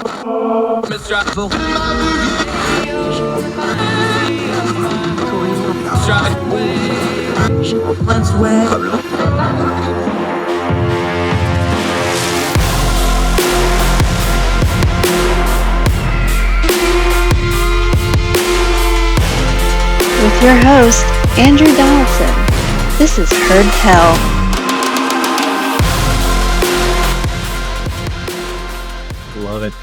With your host, Andrew Donaldson. This is Heard Tell. Love it.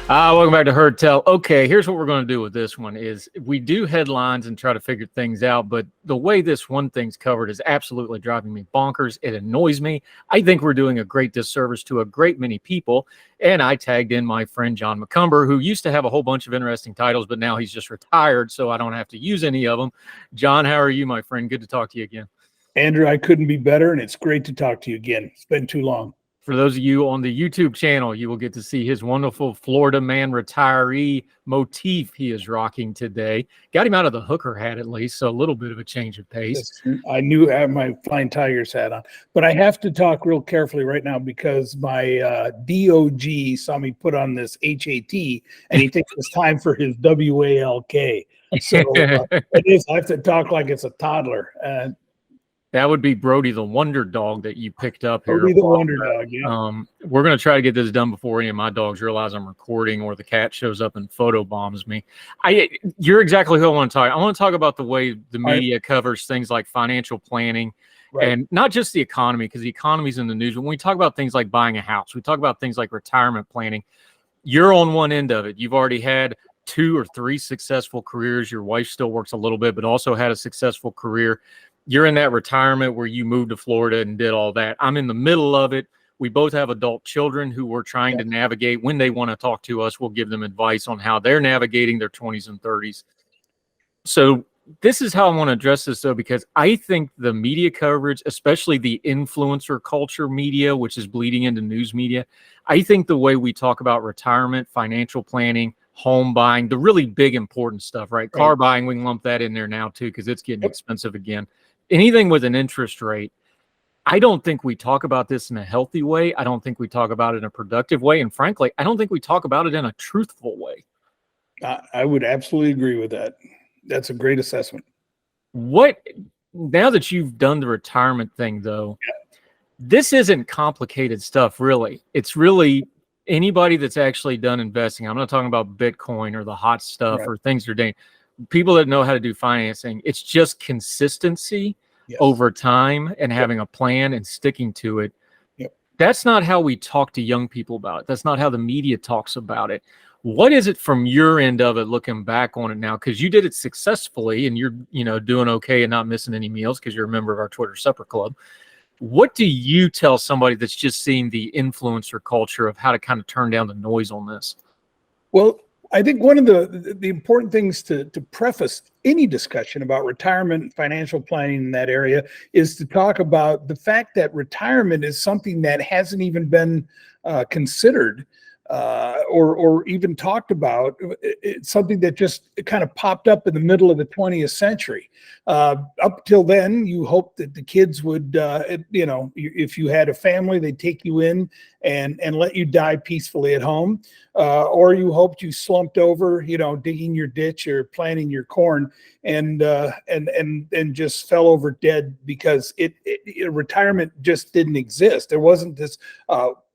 Welcome back to Heard Tell. Okay, here's what we're going to do with this one is we do headlines and try to figure things out, but the way this one thing's covered is absolutely driving me bonkers. It annoys me. I think we're doing a great disservice to a great many people, and I tagged in my friend John McCumber, who used to have a whole bunch of interesting titles, but now he's just retired, so I don't have to use any of them. John, how are you, my friend? Good to talk to you again. Andrew, I couldn't be better, and it's great to talk to you again. It's been too long. For those of you on the YouTube channel, you will get to see his wonderful Florida man retiree motif he is rocking today. Got him out of the hooker hat at least, so a little bit of a change of pace. I knew I had my Flying Tigers hat on, but I have to talk real carefully right now because my DOG saw me put on this HAT, and he thinks it's time for his WALK. So it is. I have to talk like it's a toddler. That would be Brody the Wonder Dog that you picked up here. Brody the Wonder Dog, yeah. We're going to try to get this done before any of my dogs realize I'm recording or the cat shows up and photobombs me. You're exactly who I want to talk. I want to talk about the way the media covers things like financial planning and not just the economy, because the economy's in the news. But when we talk about things like buying a house, we talk about things like retirement planning. You're on one end of it. You've already had 2 or 3 successful careers. Your wife still works a little bit, but also had a successful career. You're in that retirement where you moved to Florida and did all that. I'm in the middle of it. We both have adult children who we're trying to navigate. When they want to talk to us, we'll give them advice on how they're navigating their 20s and 30s. So this is how I want to address this, though, because I think the media coverage, especially the influencer culture media, which is bleeding into news media, I think the way we talk about retirement, financial planning, home buying, the really big important stuff, right? Car buying, we can lump that in there now, too, because it's getting expensive again. Anything with an interest rate, I don't think we talk about this in a healthy way. I don't think we talk about it in a productive way. And frankly, I don't think we talk about it in a truthful way. I would absolutely agree with that. That's a great assessment. Now that you've done the retirement thing, though, this isn't complicated stuff, really. It's really anybody that's actually done investing. I'm not talking about Bitcoin or the hot stuff or things they're doing. People that know how to do financing, it's just consistency over time and having a plan and sticking to it. That's not how we talk to young people about it. That's not how the media talks about it. What is it from your end of it, looking back on it now? Because you did it successfully and you're doing okay and not missing any meals because you're a member of our Twitter Supper Club. What do you tell somebody that's just seeing the influencer culture of how to kind of turn down the noise on this? Well, I think one of the important things to preface any discussion about retirement and financial planning in that area is to talk about the fact that retirement is something that hasn't even been considered or even talked about. It's something that just kind of popped up in the middle of the 20th century. Up till then, you hoped that the kids would, if you had a family, they'd take you in and let you die peacefully at home. Or you hoped you slumped over, digging your ditch or planting your corn and just fell over dead because retirement just didn't exist. There wasn't this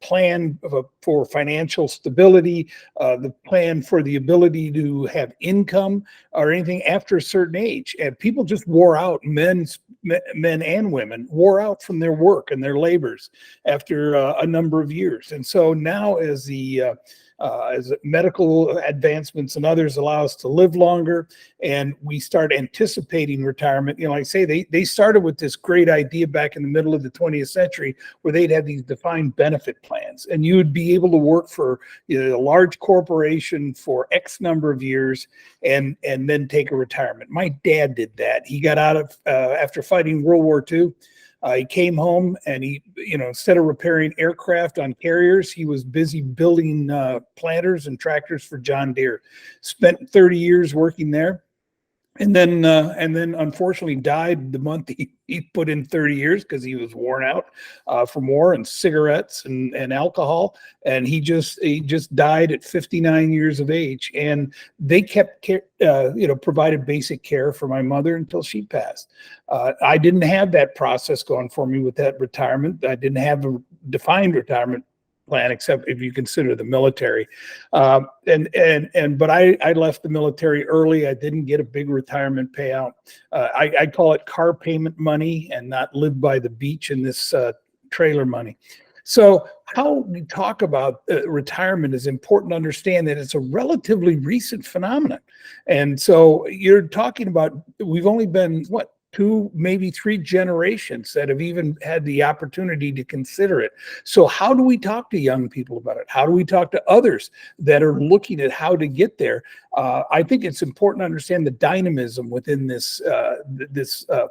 plan for financial stability, the plan for the ability to have income or anything after a certain age. And people just wore out, men and women wore out from their work and their labors after a number of years. And so now as medical advancements and others allow us to live longer and we start anticipating retirement, like I say, they started with this great idea back in the middle of the 20th century where they'd have these defined benefit plans and you would be able to work for a large corporation for X number of years and then take a retirement. My dad did that. He got out of, after fighting World War II, he came home and he, instead of repairing aircraft on carriers, he was busy building planters and tractors for John Deere. Spent 30 years working there. and then unfortunately died the month he put in 30 years because he was worn out from war and cigarettes and alcohol, and he just died at 59 years of age. And they kept provided basic care for my mother until she passed. I didn't have that process going for me with that retirement. I didn't have a defined retirement plan, except if you consider the military. But I left the military early. I didn't get a big retirement payout. I call it car payment money and not live by the beach in this trailer money. So how we talk about retirement is important to understand that it's a relatively recent phenomenon. And so you're talking about, we've only been, 2, maybe 3 generations that have even had the opportunity to consider it. So how do we talk to young people about it? How do we talk to others that are looking at how to get there? I think it's important to understand the dynamism within this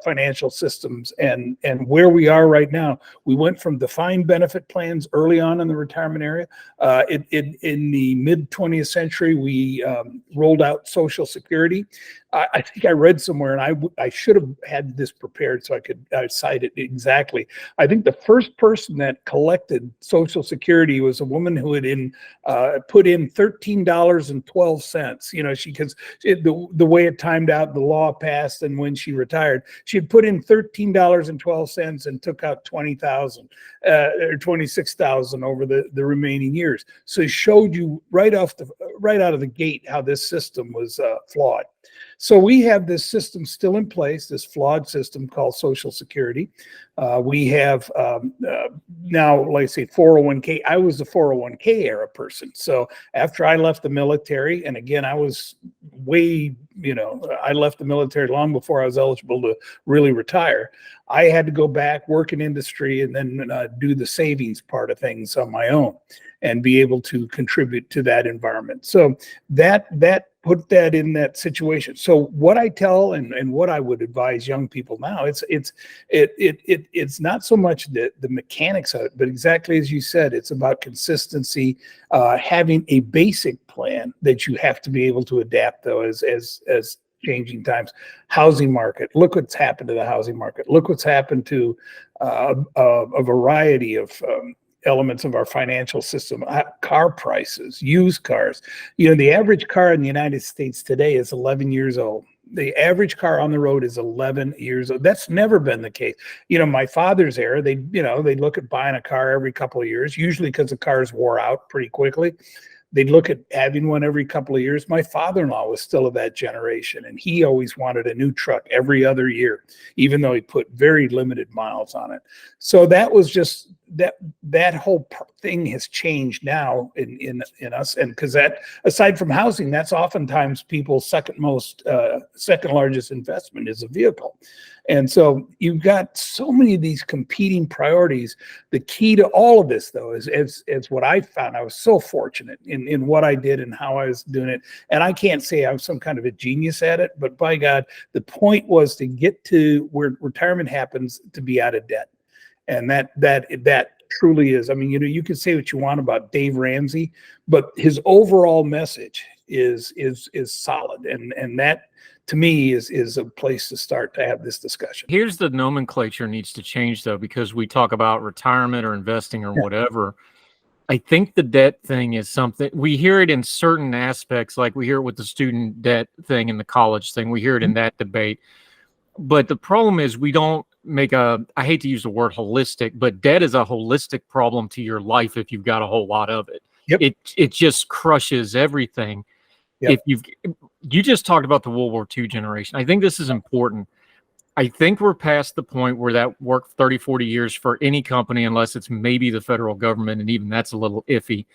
financial systems and where we are right now. We went from defined benefit plans early on in the retirement area. In the mid 20th century, we rolled out Social Security. I think I read somewhere, and I should have had this prepared so I could cite it exactly. I think the first person that collected Social Security was a woman who had put in $13.12. Because the way it timed out, the law passed, and when she retired, she had put in $13.12 and took out $20,000 or $26,000 over the remaining years. So it showed you right out of the gate how this system was flawed. So we have this system still in place, this flawed system called Social Security. We have now, like I say, 401k. I was a 401k era person. So after I left the military, and again, I was I left the military long before I was eligible to really retire. I had to go back, work in industry, and then do the savings part of things on my own and be able to contribute to that environment. So that put that in that situation. So what I tell and what I would advise young people now, it's not so much the mechanics of it, but exactly as you said, it's about consistency, having a basic plan that you have to be able to adapt though as changing times. Housing market, look what's happened to the housing market. Look what's happened to a variety of elements of our financial system. Car prices, used cars. The average car in the United States today is 11 years old. The average car on the road is 11 years old. That's never been the case. My father's era, they look at buying a car every couple of years, usually because the cars wore out pretty quickly. They'd look at having one every couple of years. My father-in-law was still of that generation, and he always wanted a new truck every other year, even though he put very limited miles on it. So that was just that whole thing has changed now in us, and because that, aside from housing, that's oftentimes people's second largest investment is a vehicle. And so you've got so many of these competing priorities. The key to all of this, though, is what I found. I was so fortunate in what I did and how I was doing it. And I can't say I'm some kind of a genius at it, but by God, the point was to get to where retirement happens to be out of debt. And that truly is. I mean, you can say what you want about Dave Ramsey, but his overall message is solid. And that, to me, is a place to start to have this discussion. Here's the nomenclature needs to change, though, because we talk about retirement or investing or whatever. I think the debt thing is something we hear it in certain aspects, like we hear it with the student debt thing and the college thing. We hear it in that debate. But the problem is we don't make I hate to use the word holistic, but debt is a holistic problem to your life if you've got a whole lot of it. Yep. It just crushes everything. Yep. If you just talked about the World War II generation. I think this is important. I think we're past the point where that worked 30, 40 years for any company, unless it's maybe the federal government, and even that's a little iffy.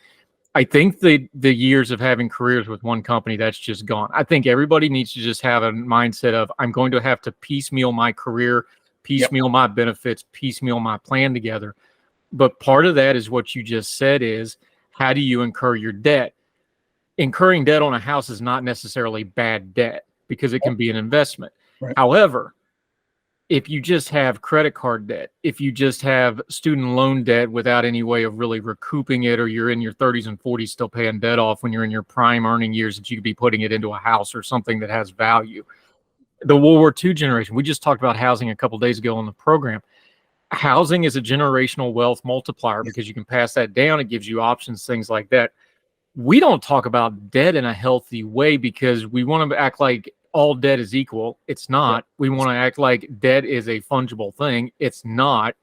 I think the years of having careers with one company, that's just gone. I think everybody needs to just have a mindset of, I'm going to have to piecemeal my career, piecemeal my benefits, piecemeal my plan together. But part of that is what you just said is, how do you incur your debt? Incurring debt on a house is not necessarily bad debt because it can be an investment. Right. However, if you just have credit card debt, if you just have student loan debt without any way of really recouping it, or you're in your 30s and 40s still paying debt off when you're in your prime earning years that you could be putting it into a house or something that has value, The World War II generation. We just talked about housing a couple days ago on the program. Housing is a generational wealth multiplier because you can pass that down. It gives you options, things like that. We don't talk about debt in a healthy way because we want to act like all debt is equal. It's not. We want to act like debt is a fungible thing. It's not.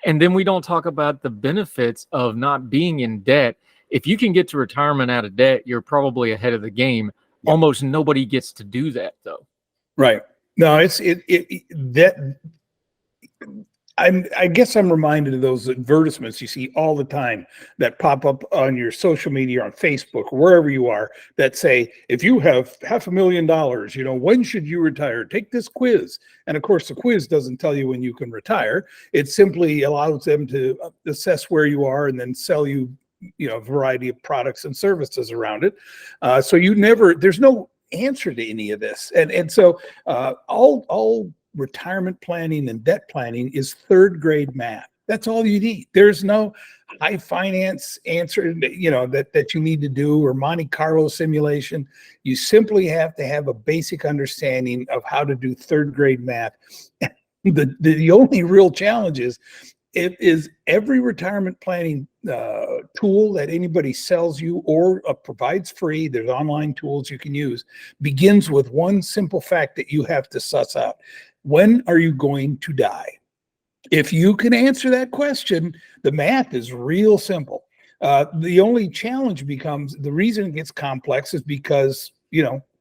And then we don't talk about the benefits of not being in debt. If you can get to retirement out of debt, you're probably ahead of the game. Almost nobody gets to do that, though. Right. No, I guess I'm reminded of those advertisements you see all the time that pop up on your social media, on Facebook, wherever you are, that say, if you have $500,000, when should you retire? Take this quiz. And of course, the quiz doesn't tell you when you can retire. It simply allows them to assess where you are and then sell you, a variety of products and services around it. So there's no answer to any of this. And so all retirement planning and debt planning is third grade math. That's all you need. There's no high finance answer, that you need to do, or Monte Carlo simulation. You simply have to have a basic understanding of how to do third grade math. The only real challenge is every retirement planning tool that anybody sells you or provides free, there's online tools you can use, begins with one simple fact that you have to suss out. When are you going to die? If you can answer that question, the math is real simple. The only challenge becomes, the reason it gets complex is because,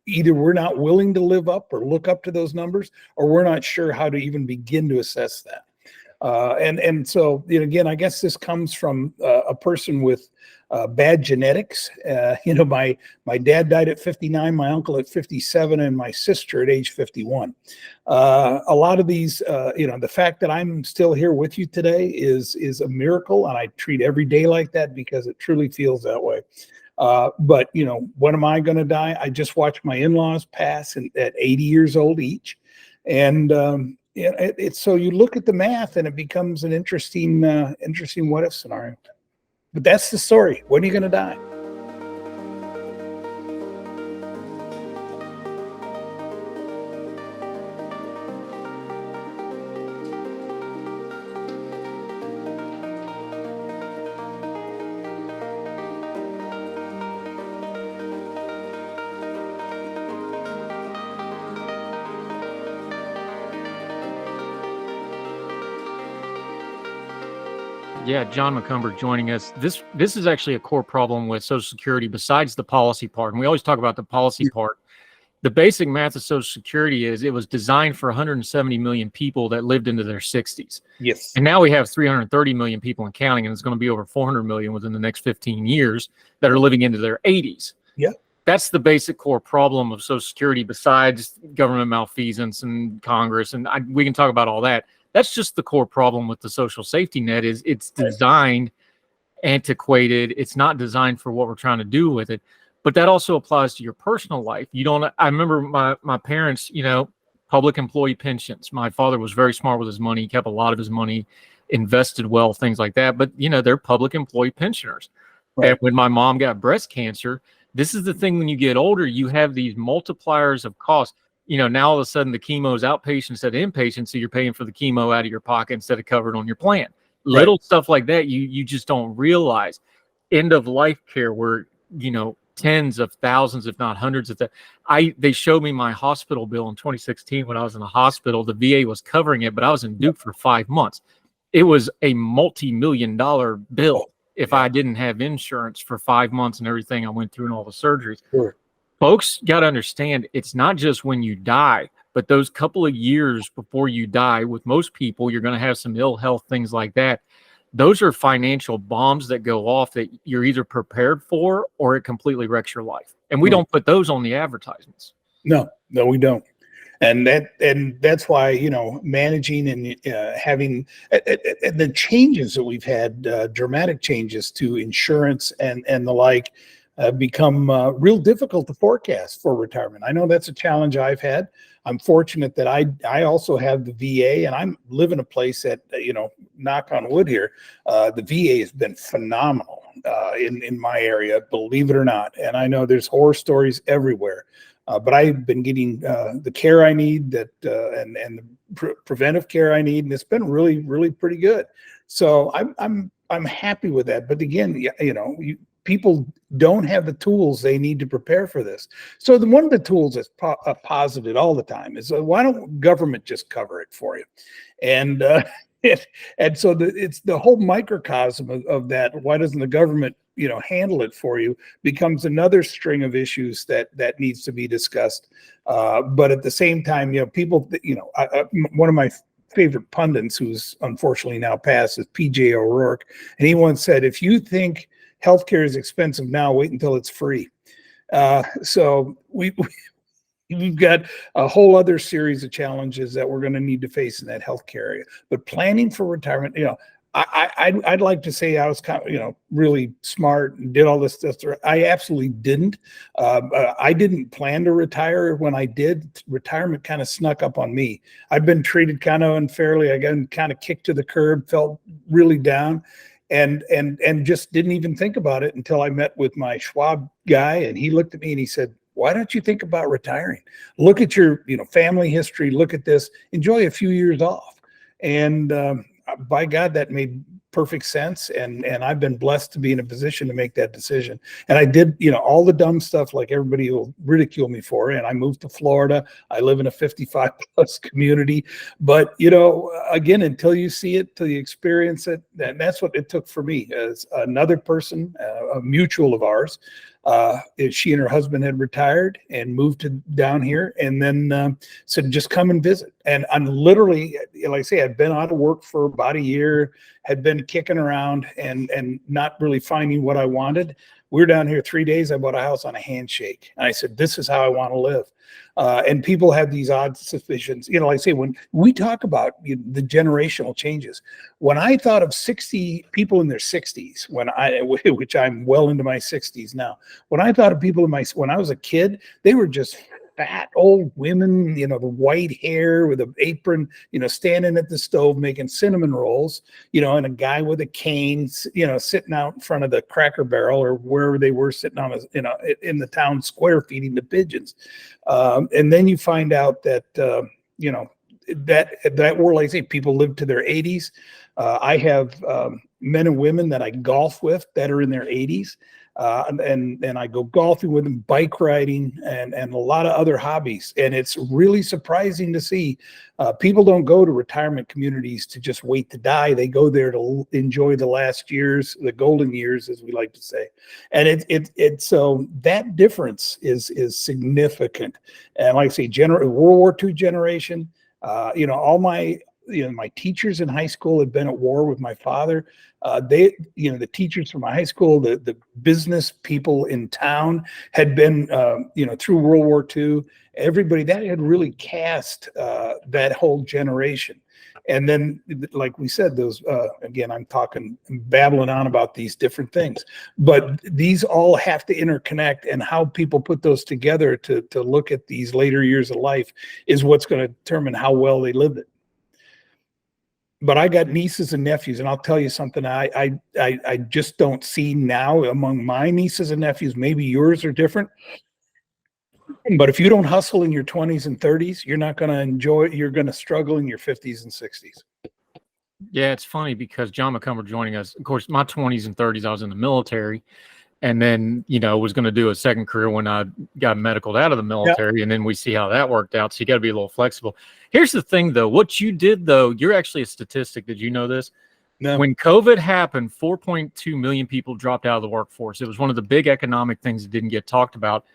either we're not willing to live up or look up to those numbers, or we're not sure how to even begin to assess that. And so, again, I guess this comes from a person with bad genetics. My dad died at 59, my uncle at 57, and my sister at age 51. A lot of these, the fact that I'm still here with you today is a miracle, and I treat every day like that because it truly feels that way. But when am I going to die? I just watched my in-laws pass at 80 years old each, and it's so you look at the math and it becomes an interesting what if scenario. But that's the story. When are you going to die? Yeah, John McCumber joining us. This is actually a core problem with Social Security besides the policy part. And we always talk about the policy part. The basic math of Social Security is it was designed for 170 million people that lived into their 60s. Yes. And now we have 330 million people in counting, and it's going to be over 400 million within the next 15 years that are living into their 80s. Yeah. That's the basic core problem of Social Security besides government malfeasance and Congress. And we can talk about all that. That's just the core problem with the social safety net is it's designed antiquated. It's not designed for what we're trying to do with it. But that also applies to your personal life. I remember my parents, public employee pensions. My father was very smart with his money. He kept a lot of his money invested well, things like that. But, they're public employee pensioners. Right. And when my mom got breast cancer, this is the thing when you get older, you have these multipliers of cost. Now all of a sudden the chemo is outpatient instead of inpatient, so you're paying for the chemo out of your pocket instead of covered on your plan. Right. Little stuff like that you just don't realize. End of life care where, tens of thousands, if not hundreds of they showed me my hospital bill in 2016 when I was in the hospital. The VA was covering it, but I was in Duke for 5 months. It was a multi-million-dollar bill if I didn't have insurance for 5 months and everything I went through and all the surgeries. Sure. Folks got to understand it's not just when you die, but those couple of years before you die, with most people, you're going to have some ill health, things like that. Those are financial bombs that go off that you're either prepared for or it completely wrecks your life. And we don't put those on the advertisements. No, we don't. And that's why, managing and having the changes that we've had, dramatic changes to insurance and the like, become real difficult to forecast for retirement. I know that's a challenge I've had. I'm fortunate that I also have the VA, and I'm live in a place that, knock on wood here, the VA has been phenomenal in my area, believe it or not. And I know there's horror stories everywhere. But I've been getting the care I need, and the preventive care I need, and it's been really, really pretty good. So I'm happy with that. But again, people don't have the tools they need to prepare for this. So one of the tools that's posited all the time is, why don't government just cover it for you? And and so it's the whole microcosm of that. Why doesn't the government handle it for you, becomes another string of issues that needs to be discussed. But at the same time, people, one of my favorite pundits, who's unfortunately now passed, is PJ O'Rourke. And he once said, if you think healthcare is expensive now, wait until it's free. So we've got a whole other series of challenges that we're going to need to face in that healthcare area. But planning for retirement, I'd like to say I was kind of, really smart and did all this stuff. I absolutely didn't. I didn't plan to retire. When I did, retirement kind of snuck up on me. I've been treated kind of unfairly. I got kind of kicked to the curb, felt really down, and just didn't even think about it until I met with my Schwab guy, and he looked at me and he said, why don't you think about retiring? Look at your, family history. Look at this. Enjoy a few years off. And by God, that made perfect sense. And I've been blessed to be in a position to make that decision. And I did, all the dumb stuff like everybody will ridicule me for. And I moved to Florida. I live in a 55 plus community. But, again, until you see it, till you experience it, that's what it took for me. As another person, a mutual of ours, she and her husband had retired and moved down here, and then said, just come and visit. And I'm literally, like I say, I'd been out of work for about a year, had been kicking around and not really finding what I wanted. We were down here 3 days. I bought a house on a handshake. And I said, this is how I want to live. And people have these odd suspicions. Like I say, when we talk about the generational changes, when I thought of 60 people in their 60s, which I'm well into my 60s now, when I thought of people when I was a kid, they were just fat old women, the white hair with an apron, standing at the stove making cinnamon rolls, and a guy with a cane, sitting out in front of the Cracker Barrel or wherever they were, sitting on in the town square feeding the pigeons. And then you find out that, that world, like I say, people live to their 80s. I have men and women that I golf with that are in their 80s. And I go golfing with them, bike riding, and a lot of other hobbies. And it's really surprising to see people don't go to retirement communities to just wait to die. They go there to enjoy the last years, the golden years, as we like to say. And it's so that difference is significant. And like I say, World War II generation, all my teachers in high school had been at war with my father. The teachers from my high school, the business people in town had been, through World War II. Everybody that had really cast that whole generation. And then, like we said, those again, I'm babbling on about these different things, but these all have to interconnect, and how people put those together to look at these later years of life is what's going to determine how well they lived it. But I got nieces and nephews, and I'll tell you something I just don't see now among my nieces and nephews. Maybe yours are different. But if you don't hustle in your 20s and 30s, you're not going to enjoy it. You're going to struggle in your 50s and 60s. Yeah, it's funny because John McCumber joining us, of course, my 20s and 30s, I was in the military. And then, was going to do a second career when I got medicaled out of the military. Yep. And then we see how that worked out. So you got to be a little flexible. Here's the thing, though. What you did, though, you're actually a statistic. Did you know this? No. When COVID happened, 4.2 million people dropped out of the workforce. It was one of the big economic things that didn't get talked about.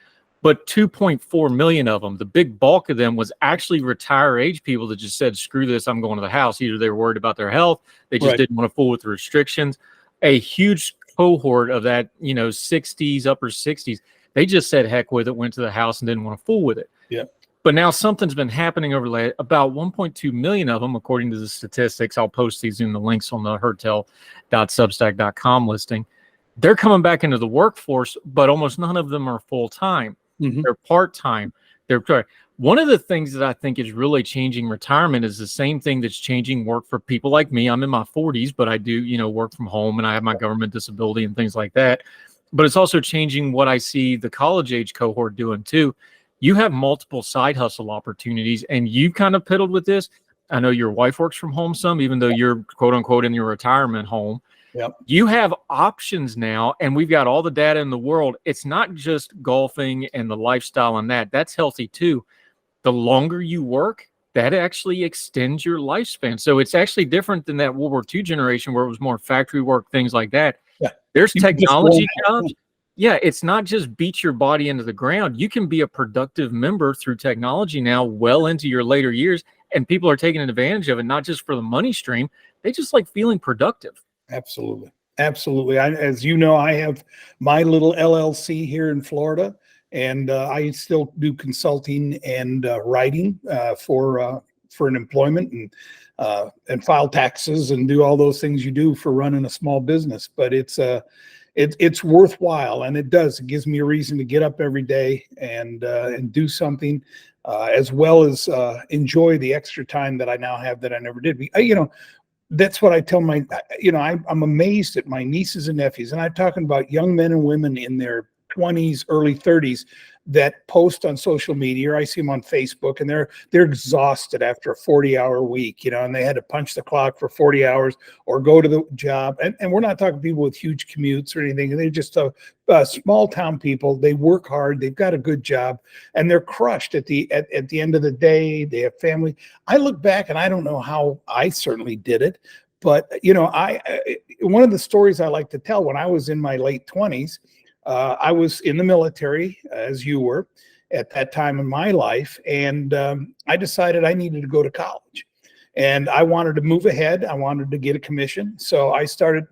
But 2.4 million of them, the big bulk of them, was actually retire age people that just said, screw this, I'm going to the house. Either they were worried about their health, they just didn't want to fool with the restrictions. A huge cohort of that, 60s, upper 60s, they just said heck with it, went to the house and didn't want to fool with it. Yeah. But now something's been happening over about 1.2 million of them, according to the statistics. I'll post these in the links on the herdtell.substack.com listing. they're coming back into the workforce, but almost none of them are full-time. Mm-hmm. They're part-time. One of the things that I think is really changing retirement is the same thing that's changing work for people like me. I'm in my 40s, but I do, work from home, and I have my government disability and things like that. But it's also changing what I see the college age cohort doing too. You have multiple side hustle opportunities, and you kind of piddled with this. I know your wife works from home some, even though you're quote unquote in your retirement home. Yep. You have options now, and we've got all the data in the world. It's not just golfing and the lifestyle and that's healthy too. The longer you work, that actually extends your lifespan. So it's actually different than that World War II generation where it was more factory work, things like that. Yeah. There's technology jobs. Yeah, it's not just beat your body into the ground. You can be a productive member through technology now well into your later years, and people are taking advantage of it, not just for the money stream. They just like feeling productive. Absolutely. Absolutely. As you know, I have my little LLC here in Florida, and I still do consulting and writing for an employment and file taxes and do all those things you do for running a small business. But it's worthwhile, and it gives me a reason to get up every day and do something, as well as enjoy the extra time that I now have that I never did. That's what I tell I'm amazed at my nieces and nephews, and I'm talking about young men and women in their 20s, early 30s that post on social media, or I see them on Facebook, and they're exhausted after a 40-hour week, and they had to punch the clock for 40 hours or go to the job. And we're not talking people with huge commutes or anything. They're just small town people. They work hard. They've got a good job, and they're crushed at the end of the day. They have family. I look back, and I don't know how I certainly did it, but one of the stories I like to tell, when I was in my late 20s, I was in the military, as you were, at that time in my life, and I decided I needed to go to college. And I wanted to move ahead. I wanted to get a commission. So I started,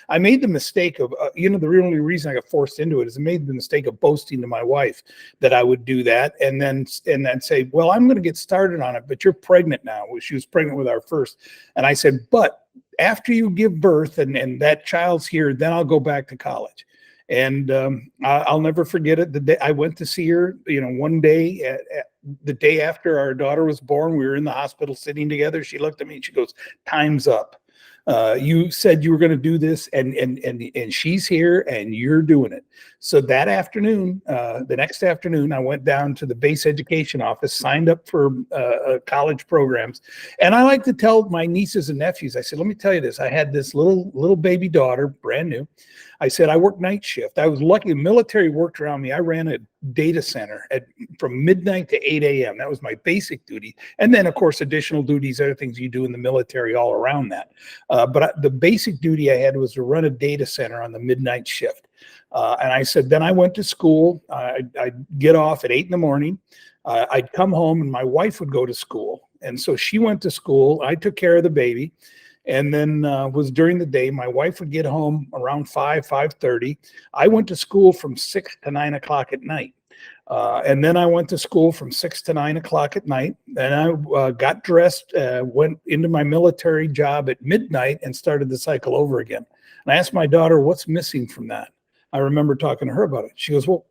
I made the mistake of, the only reason I got forced into it is I made the mistake of boasting to my wife that I would do that, and then say, well, I'm going to get started on it, but you're pregnant now. She was pregnant with our first. And I said, but after you give birth and that child's here, then I'll go back to college. And I'll never forget it. The day I went to see her, one day, the day after our daughter was born, we were in the hospital sitting together. She looked at me and she goes, "Time's up. You said you were going to do this, and she's here, and you're doing it." So that afternoon, the next afternoon, I went down to the base education office, signed up for college programs. And I like to tell my nieces and nephews, I said, let me tell you this. I had this little baby daughter, brand new. I said, I worked night shift. I was lucky. The military worked around me. I ran a data center from midnight to 8 a.m. That was my basic duty. And then, of course, additional duties, other things you do in the military all around that. But the basic duty I had was to run a data center on the midnight shift. And I said, then I went to school. I'd get off at 8 in the morning. I'd come home, and my wife would go to school. And so she went to school. I took care of the baby. And then was during the day. My wife would get home around 5:30. I went to school from 6 to 9 o'clock at night. And then I went to school from 6 to 9 o'clock at night. And I got dressed, went into my military job at midnight, and started the cycle over again. And I asked my daughter, what's missing from that? I remember talking to her about it. She goes, well,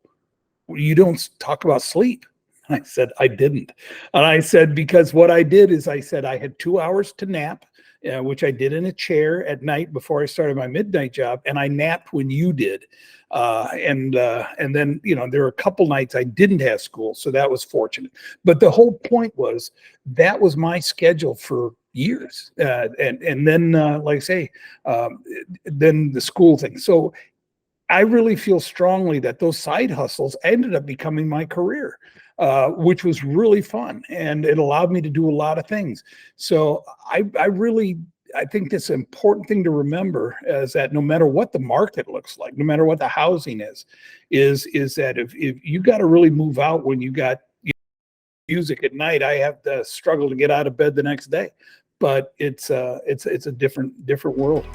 you don't talk about sleep. I said, I didn't. And I said, because what I did is I said I had 2 hours to nap, which I did in a chair at night before I started my midnight job. And I napped when you did. And then, there were a couple nights I didn't have school. So that was fortunate. But the whole point was that was my schedule for years. And then, like I say, then the school thing. So I really feel strongly that those side hustles ended up becoming my career. Which was really fun, and it allowed me to do a lot of things. So I think this important thing to remember is that no matter what the market looks like, no matter what the housing is that if you got to really move out when you got music at night, I have to struggle to get out of bed the next day. But it's a different world.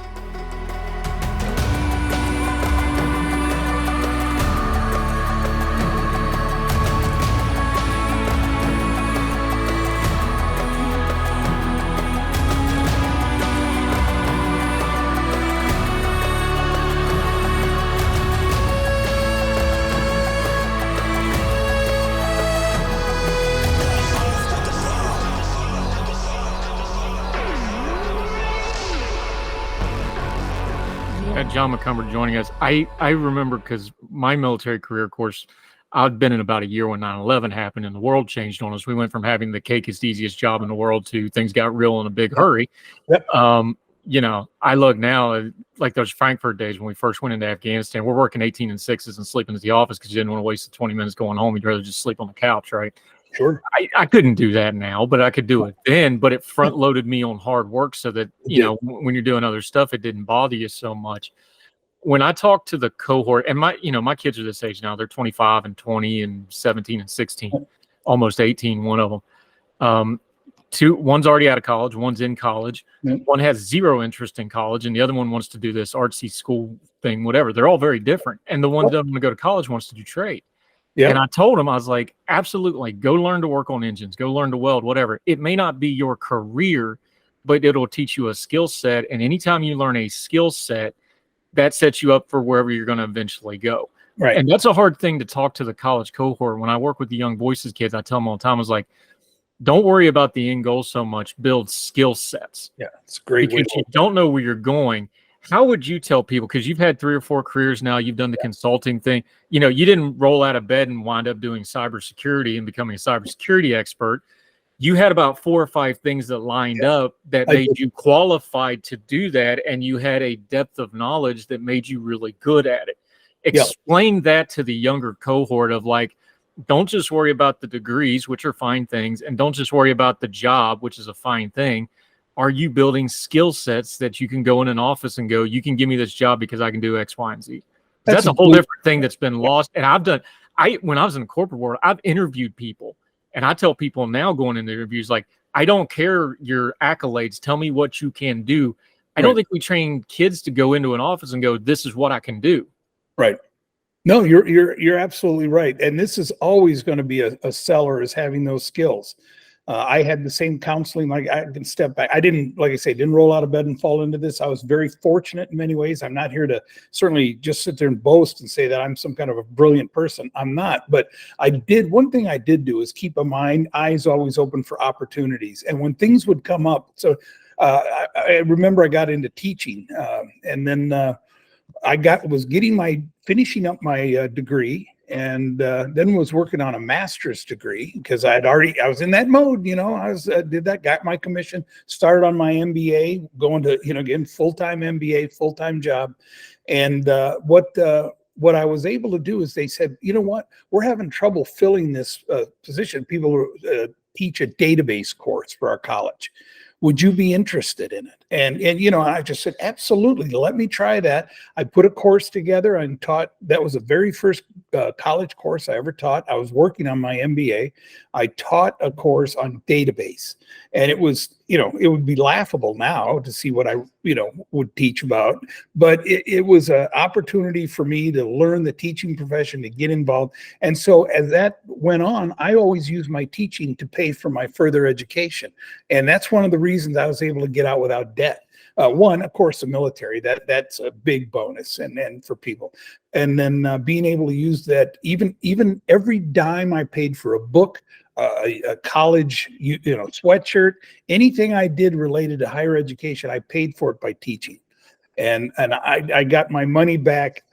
John McCumber joining us. I remember because my military career, of course, I'd been in about a year when 9/11 happened and the world changed on us. We went from having the cakest, easiest job in the world to things got real in a big hurry. Yep. I look now like those Frankfurt days when we first went into Afghanistan. We're working 18 and 6s and sleeping at the office because you didn't want to waste the 20 minutes going home. You'd rather just sleep on the couch, right? Sure. I couldn't do that now, but I could do it then. But it front loaded me on hard work so that, when you're doing other stuff, it didn't bother you so much. When I talk to the cohort, and my kids are this age now, they're 25 and 20 and 17 and 16, almost 18, one of them. One's already out of college, one's in college. One has zero interest in college, and the other one wants to do this artsy school thing, whatever. They're all very different. And the one that doesn't want to go to college wants to do trade. Yeah. And I told him, I was like, absolutely, go learn to work on engines, go learn to weld, whatever. It may not be your career, but it'll teach you a skill set. And anytime you learn a skill set, that sets you up for wherever you're going to eventually go. Right. And that's a hard thing to talk to the college cohort. When I work with the Young Voices kids, I tell them all the time, I was like, don't worry about the end goal so much, build skill sets. Yeah, it's great. Because you don't know where you're going. How would you tell people, because you've had 3 or 4 careers now, you've done the consulting thing, you didn't roll out of bed and wind up doing cybersecurity and becoming a cybersecurity expert. You had about 4 or 5 things that lined up that made you qualified to do that, and you had a depth of knowledge that made you really good at it. Explain that to the younger cohort of like, don't just worry about the degrees, which are fine things, and don't just worry about the job, which is a fine thing. Are you building skill sets that you can go in an office and go, you can give me this job because I can do X, Y, and Z? That's a whole different thing that's been lost. And when I was in the corporate world, I've interviewed people, and I tell people now going into interviews, like, I don't care your accolades. Tell me what you can do. I don't think we train kids to go into an office and go, this is what I can do. Right. No, you're absolutely right. And this is always going to be a seller, is having those skills. I had the same counseling. Like, I can step back. I didn't, like I say, didn't roll out of bed and fall into this. I was very fortunate in many ways. I'm not here to certainly just sit there and boast and say that I'm some kind of a brilliant person. I'm not. But one thing I did do is keep eyes always open for opportunities. And when things would come up, so I remember I got into teaching, and then was finishing up my degree, and then was working on a master's degree because I was in that mode, got my commission, started on my MBA, going to, again, full-time MBA, full-time job. And what I was able to do is they said, you know what, we're having trouble filling this position. People teach a database course for our college. Would you be interested in it? And I just said, absolutely, let me try that. I put a course together and taught. That was the very first college course I ever taught. I was working on my MBA. I taught a course on database, and it was, it would be laughable now to see what I, would teach about, but it was an opportunity for me to learn the teaching profession, to get involved. And so as that went on, I always used my teaching to pay for my further education. And that's one of the reasons I was able to get out without debt. One, of course, the military, that's a big bonus and for people. And then being able to use that, even every dime I paid for a book, a college, sweatshirt, anything I did related to higher education, I paid for it by teaching. And I got my money back,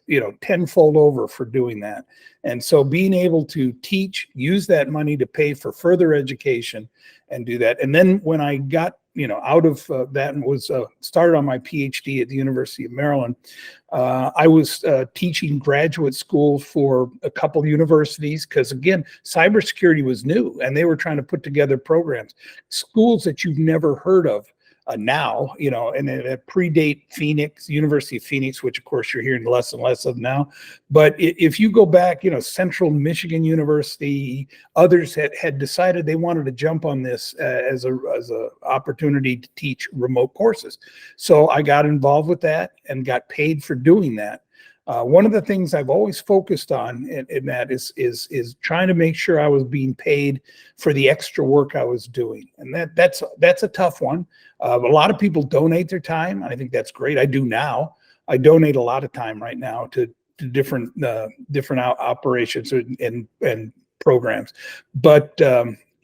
tenfold over for doing that. And so being able to teach, use that money to pay for further education and do that. And then when I got, out of that and was started on my PhD at the University of Maryland, I was teaching graduate school for a couple universities because, again, cybersecurity was new and they were trying to put together programs, schools that you've never heard of. Now, and that predate Phoenix, University of Phoenix, which of course you're hearing less and less of now. But if you go back, Central Michigan University, others had decided they wanted to jump on this as a opportunity to teach remote courses. So I got involved with that and got paid for doing that. One of the things I've always focused on in that is trying to make sure I was being paid for the extra work I was doing, and that's a tough one. A lot of people donate their time, and I think that's great. I do now. I donate a lot of time right now to different operations and programs, but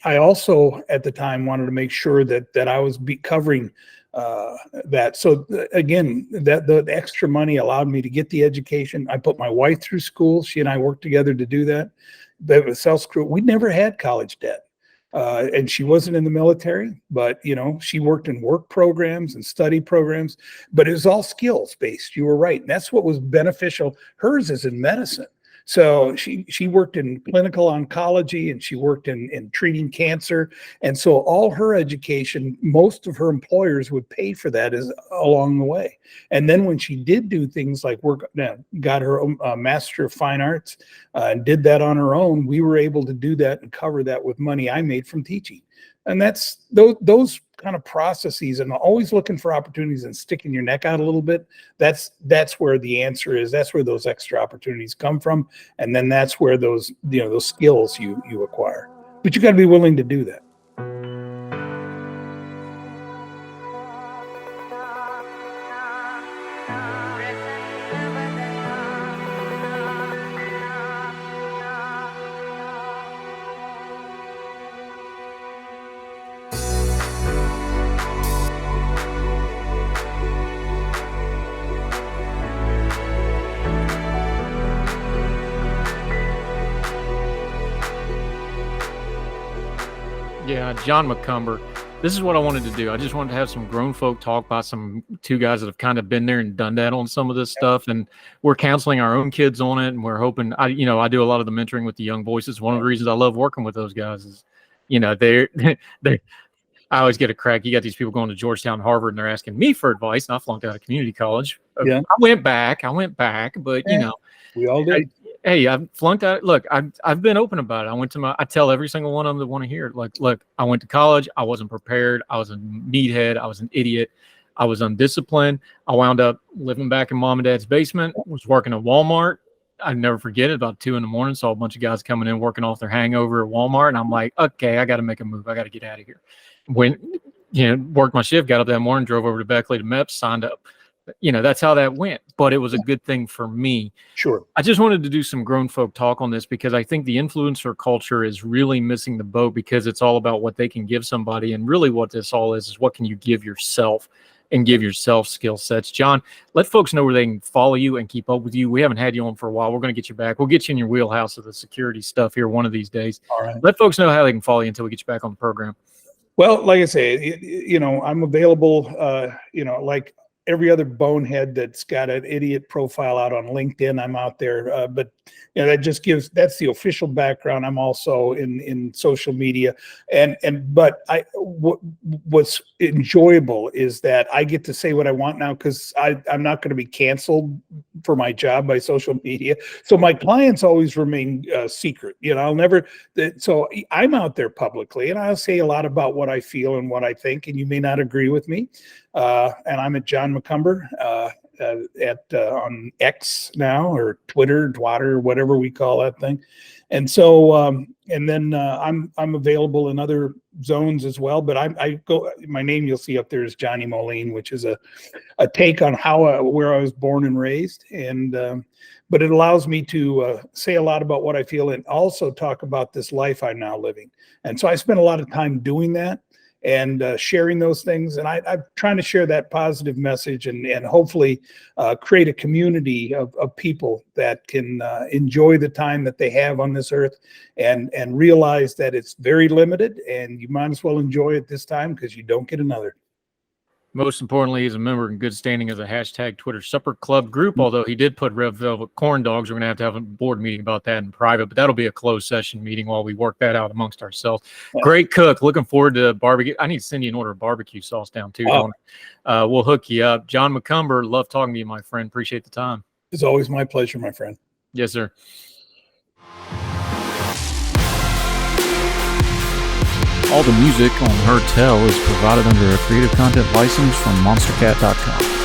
I also at the time wanted to make sure that I was covering that. So again, that the extra money allowed me to get the education. I put my wife through school. She and I worked together to do that. But with South Crew, we never had college debt. And she wasn't in the military, but she worked in work programs and study programs, but it was all skills based. You were right. And that's what was beneficial. Hers is in medicine. So she worked in clinical oncology, and she worked in treating cancer. And so all her education, most of her employers would pay for that along the way. And then when she did do things like got her Master of Fine Arts and did that on her own, we were able to do that and cover that with money I made from teaching. And that's those kind of processes, and always looking for opportunities and sticking your neck out a little bit. That's where the answer is. That's where those extra opportunities come from. And then that's where those skills you acquire. But you got to be willing to do that. Yeah, John McCumber. This is what I wanted to do. I just wanted to have some grown folk talk by some two guys that have kind of been there and done that on some of this stuff. And we're counseling our own kids on it. And we're hoping, I do a lot of the mentoring with the young voices. One of the reasons I love working with those guys is, they're I always get a crack. You got these people going to Georgetown, Harvard, and they're asking me for advice. And I flunked out of community college. Yeah. I went back, but we all did. Hey, I've flunked out. Look, I've been open about it. I tell every single one of them that want to hear it. Like, look, I went to college. I wasn't prepared. I was a meathead. I was an idiot. I was undisciplined. I wound up living back in mom and dad's basement, was working at Walmart. I never forget it, about 2 a.m, saw a bunch of guys coming in, working off their hangover at Walmart. And I'm like, okay, I got to make a move. I got to get out of here. Went, worked my shift, got up that morning, drove over to Beckley to MEPS, signed up. That's how that went. But it was a good thing for me. Sure. I just wanted to do some grown folk talk on this because I think the influencer culture is really missing the boat, because it's all about what they can give somebody. And really what this all is what can you give yourself and give yourself skill sets. John, let folks know where they can follow you and keep up with you. We haven't had you on for a while. We're going to get you back. We'll get you in your wheelhouse of the security stuff here one of these days. All right. Let folks know how they can follow you until we get you back on the program. Well, like I say, I'm available, like every other bonehead that's got an idiot profile out on LinkedIn. I'm out there, but that's the official background. I'm also in social media, but what's enjoyable is that I get to say what I want now, because I'm not going to be canceled for my job by social media. So my clients always remain secret. I'll never. So I'm out there publicly, and I'll say a lot about what I feel and what I think, and you may not agree with me. And I'm at John McCumber on X now, or Twitter, whatever we call that thing. And so, and then I'm available in other zones as well. But I go. My name you'll see up there is Johnny Moline, which is a take on where I was born and raised, and but it allows me to say a lot about what I feel and also talk about this life I'm now living. And so I spend a lot of time doing that and sharing those things. And I'm trying to share that positive message and hopefully create a community of people that can enjoy the time that they have on this earth and realize that it's very limited, and you might as well enjoy it this time because you don't get another. Most importantly, he's a member in good standing as a hashtag Twitter Supper Club group, although he did put Red Velvet corn dogs. We're going to have a board meeting about that in private, but that'll be a closed session meeting while we work that out amongst ourselves. Great cook. Looking forward to barbecue. I need to send you an order of barbecue sauce down too. We'll hook you up. John McCumber, love talking to you, my friend. Appreciate the time. It's always my pleasure, my friend. Yes, sir. All the music on Heard Tell is provided under a Creative Content license from monstercat.com.